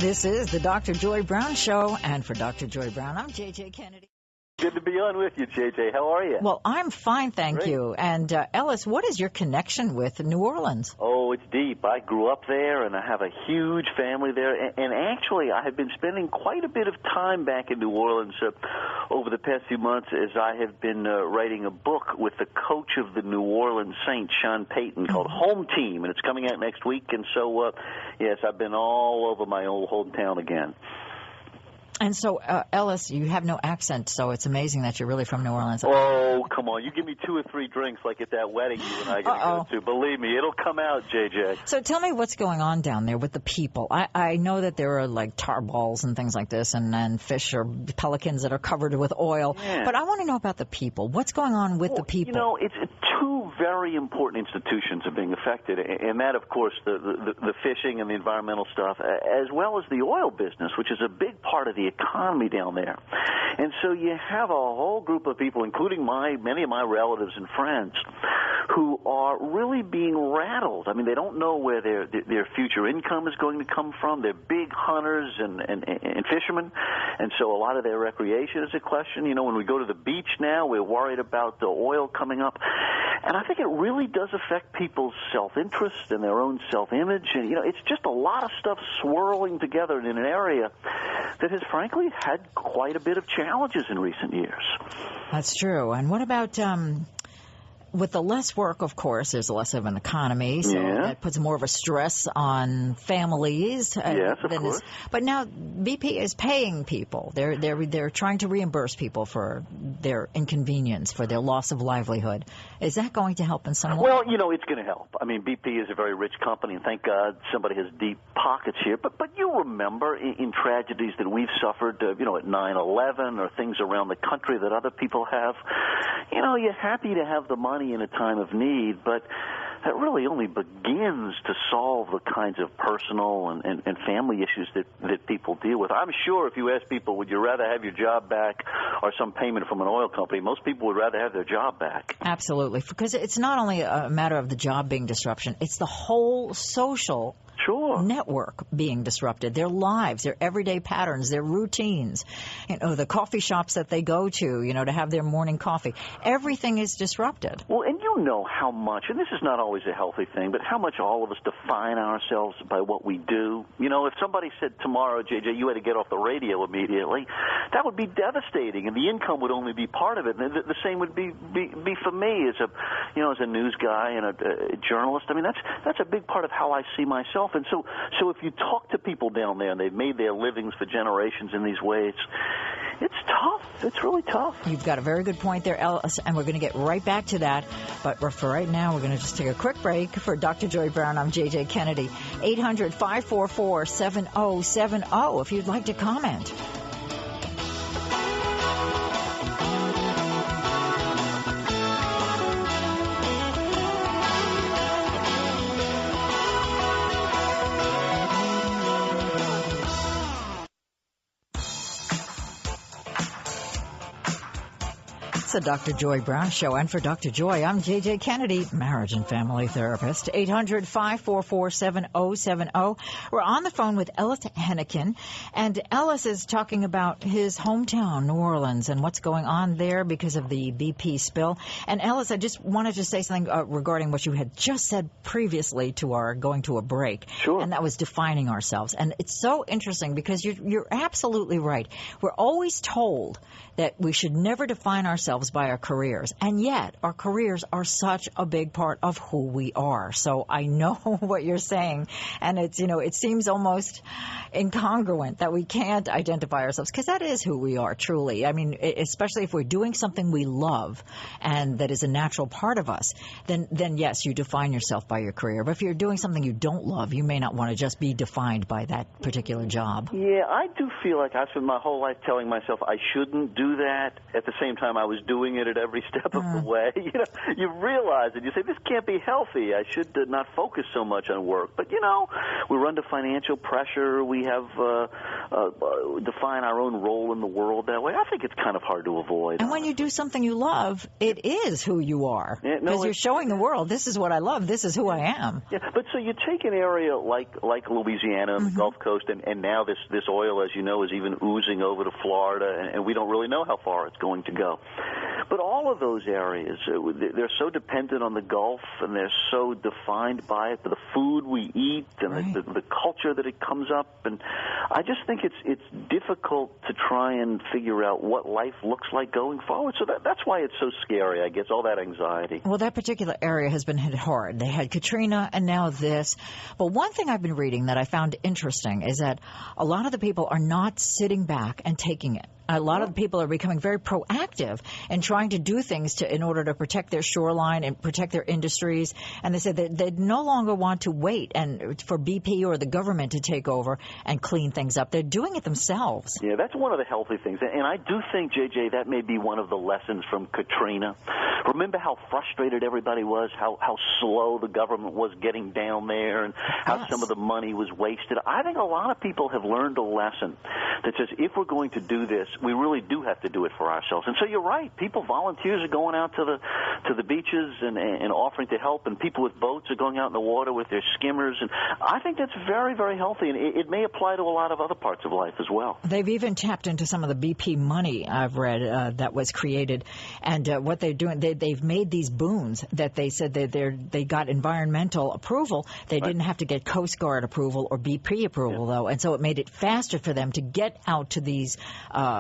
This is the Dr. Joye Brown Show, and for Dr. Joye Brown, I'm J.J. Kennedy. Good to be on with you, JJ. How are you? Well, I'm fine, thank you. And Ellis, what is your connection with New Orleans? Oh, it's deep. I grew up there, and I have a huge family there. And actually, I have been spending quite a bit of time back in New Orleans over the past few months as I have been writing a book with the coach of the New Orleans Saints, Sean Payton, called Home Team, and it's coming out next week. And so, yes, I've been all over my old hometown again. And so, Ellis, you have no accent, so it's amazing that you're really from New Orleans. Oh, come on. You give me 2 or 3 drinks like at that wedding you and I are going to go to. Believe me, it'll come out, JJ. So tell me what's going on down there with the people. I know that there are like tar balls and things like this and fish or pelicans that are covered with oil. Yeah. But I want to know about the people. What's going on with the people? You know, it's 2 very important institutions are being affected, and that, of course, the fishing and the environmental stuff, as well as the oil business, which is a big part of the economy down there. And so you have a whole group of people, including many of my relatives and friends, who are really being rattled. I mean, they don't know where their future income is going to come from. They're big hunters and fishermen, and so a lot of their recreation is a question. You know, when we go to the beach now, we're worried about the oil coming up. And I think it really does affect people's self-interest and their own self-image. And, you know, it's just a lot of stuff swirling together in an area that has, frankly, had quite a bit of challenges in recent years. That's true. And what about with the less work, of course, there's less of an economy, so that puts more of a stress on families. Yes, of course. But now BP is paying people. They're trying to reimburse people for their inconvenience, for their loss of livelihood. Is that going to help in some way? Well, you know, it's going to help. I mean, BP is a very rich company, and thank God somebody has deep pockets here. But you remember in tragedies that we've suffered, you know, at 9/11 or things around the country that other people have. You know, you're happy to have the money in a time of need, but that really only begins to solve the kinds of personal and family issues that people deal with. I'm sure if you ask people, would you rather have your job back or some payment from an oil company, most people would rather have their job back. Absolutely, because it's not only a matter of the job being disruption, it's the whole social network being disrupted, their lives, their everyday patterns, their routines, you know, the coffee shops that they go to, you know, to have their morning coffee. Everything is disrupted. Well, and you know how much, and this is not always a healthy thing, but how much all of us define ourselves by what we do. You know, if somebody said tomorrow, JJ, you had to get off the radio immediately, that would be devastating, and the income would only be part of it. And the same would be for me as a news guy and a journalist. I mean, that's a big part of how I see myself. And so if you talk to people down there and they've made their livings for generations in these ways, it's tough. It's really tough. You've got a very good point there, Ellis, and we're going to get right back to that. But for right now, we're going to just take a quick break. For Dr. Joye Brown, I'm J.J. Kennedy. 800-544-7070 if you'd like to comment. It's the Dr. Joye Brown Show, and for Dr. Joye, I'm J.J. Kennedy, marriage and family therapist. 800-544-7070. We're on the phone with Ellis Henican, and Ellis is talking about his hometown, New Orleans, and what's going on there because of the BP spill. And Ellis, I just wanted to say something regarding what you had just said previously to our going to a break. Sure. And that was defining ourselves. And it's so interesting because you're absolutely right. We're always told that we should never define ourselves by our careers, and yet our careers are such a big part of who we are. So I know what you're saying, and it's, you know, it seems almost incongruent that we can't identify ourselves, because that is who we are, truly. I mean, especially if we're doing something we love and that is a natural part of us, then yes, you define yourself by your career. But if you're doing something you don't love, you may not want to just be defined by that particular job. Yeah, I do feel like I spent my whole life telling myself I shouldn't do that. At the same time, I was doing it at every step of the way. You realize it. You say, this can't be healthy. I should not focus so much on work. But, we're under financial pressure. We have define our own role in the world that way. I think it's kind of hard to avoid. And when you do something you love, it is who you are. Because you're showing the world, this is what I love, this is who I am. Yeah, but so you take an area like Louisiana and the Gulf Coast, and now this oil, as you know, is even oozing over to Florida, and we don't really know how far it's going to go. But all of those areas, they're so dependent on the Gulf, and they're so defined by it, the food we eat and the culture that it comes up. And I just think it's difficult to try and figure out what life looks like going forward. So that's why it's so scary, I guess, all that anxiety. Well, that particular area has been hit hard. They had Katrina and now this. But one thing I've been reading that I found interesting is that a lot of the people are not sitting back and taking it. A lot of the people are becoming very proactive and trying to do things in order to protect their shoreline and protect their industries. And they said that they no longer want to wait and for BP or the government to take over and clean things up. They're doing it themselves. Yeah, that's one of the healthy things. And I do think, JJ, that may be one of the lessons from Katrina. Remember how frustrated everybody was, how slow the government was getting down there, and how some of the money was wasted. I think a lot of people have learned a lesson that says if we're going to do this, we really do have to do it for ourselves. And so you're right. Volunteers are going out to the beaches and offering to help, and people with boats are going out in the water with their skimmers. And I think that's very, very healthy, and it may apply to a lot of other parts of life as well. They've even tapped into some of the BP money I've read that was created, and what they're doing, they've made these boons that they said that they got environmental approval. They didn't have to get Coast Guard approval or BP approval, though, and so it made it faster for them to get out to these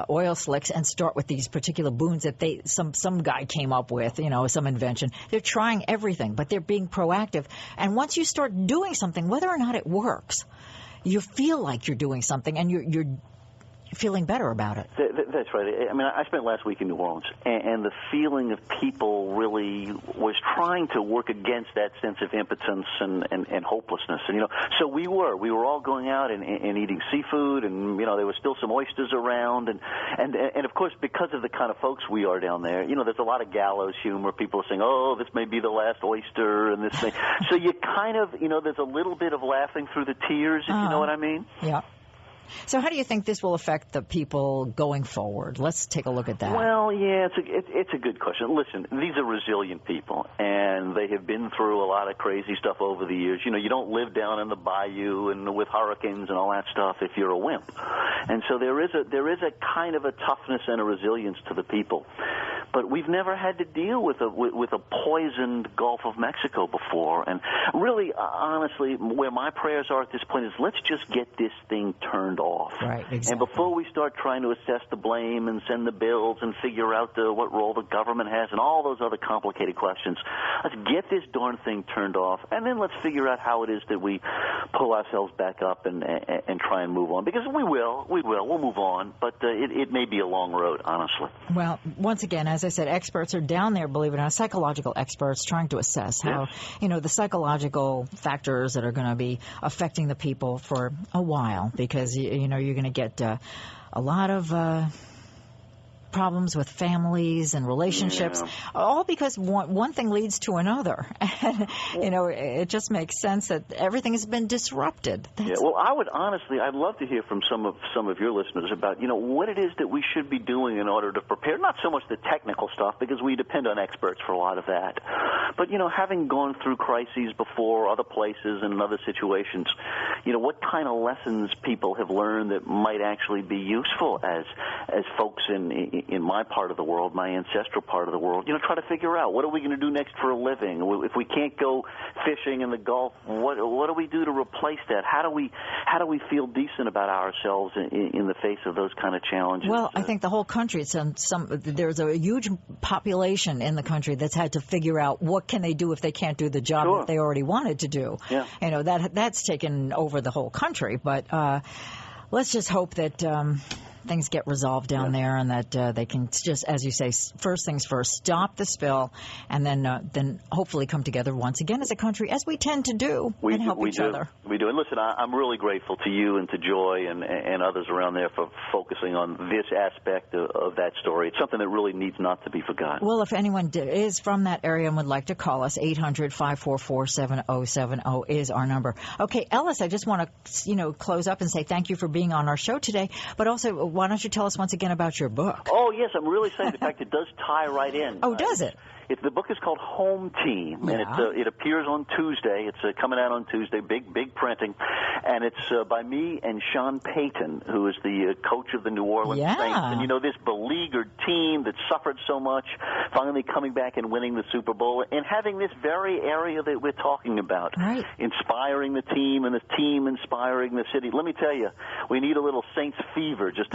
oil slicks and start with these particular boons that some guy came up with, some invention. They're trying everything, but they're being proactive. And once you start doing something, whether or not it works, you feel like you're doing something, and you're feeling better about it. That's right. I mean, I spent last week in New Orleans, and the feeling of people really was trying to work against that sense of impotence and hopelessness. And so we were all going out and eating seafood, and there was still some oysters around, and of course, because of the kind of folks we are down there, there's a lot of gallows humor. People are saying, "Oh, this may be the last oyster," and this may. So you kind of, there's a little bit of laughing through the tears, if you know what I mean. Yeah. So how do you think this will affect the people going forward? Let's take a look at that. Well, yeah, it's a good question. Listen, these are resilient people, and they have been through a lot of crazy stuff over the years. You don't live down in the bayou and with hurricanes and all that stuff if you're a wimp. And so there is a kind of a toughness and a resilience to the people. But we've never had to deal with a poisoned Gulf of Mexico before. And really, honestly, where my prayers are at this point is let's just get this thing turned off. Right, exactly. And before we start trying to assess the blame and send the bills and figure out what role the government has and all those other complicated questions, let's get this darn thing turned off, and then let's figure out how it is that we pull ourselves back up and try and move on. Because we'll move on, but it may be a long road, honestly. Well, once again, as I said, experts are down there, believe it or not, psychological experts trying to assess how, the psychological factors that are going to be affecting the people for a while, because, you're going to get a lot of problems with families and relationships, all because one thing leads to another. And, it just makes sense that everything has been disrupted. Well, I'd love to hear from some of your listeners about, what it is that we should be doing in order to prepare, not so much the technical stuff, because we depend on experts for a lot of that, but, having gone through crises before, other places and in other situations, what kind of lessons people have learned that might actually be useful as folks in my part of the world, my ancestral part of the world, try to figure out what are we going to do next for a living. If we can't go fishing in the Gulf, what do we do to replace that? How do we feel decent about ourselves in the face of those kind of challenges? Well, I think the whole country, there's a huge population in the country that's had to figure out what can they do if they can't do the job that they already wanted to do. Yeah. That's taken over the whole country, but let's just hope that things get resolved down there, and that they can just, as you say, first things first, stop the spill, and then hopefully come together once again as a country, as we tend to do, and help each other. We do. And listen, I'm really grateful to you and to Joy and others around there for focusing on this aspect of that story. It's something that really needs not to be forgotten. Well, if anyone is from that area and would like to call us, 800-544-7070 is our number. Okay, Ellis, I just want to, close up and say thank you for being on our show today. But also, why don't you tell us once again about your book? Oh, yes, I'm really excited. In fact, it does tie right in. Oh, does it? The book is called Home Team, and it appears on Tuesday. It's coming out on Tuesday, big printing, and it's by me and Sean Payton, who is the coach of the New Orleans Saints. And this beleaguered team that suffered so much, finally coming back and winning the Super Bowl, and having this very area that we're talking about, inspiring the team and the team inspiring the city. Let me tell you, we need a little Saints fever just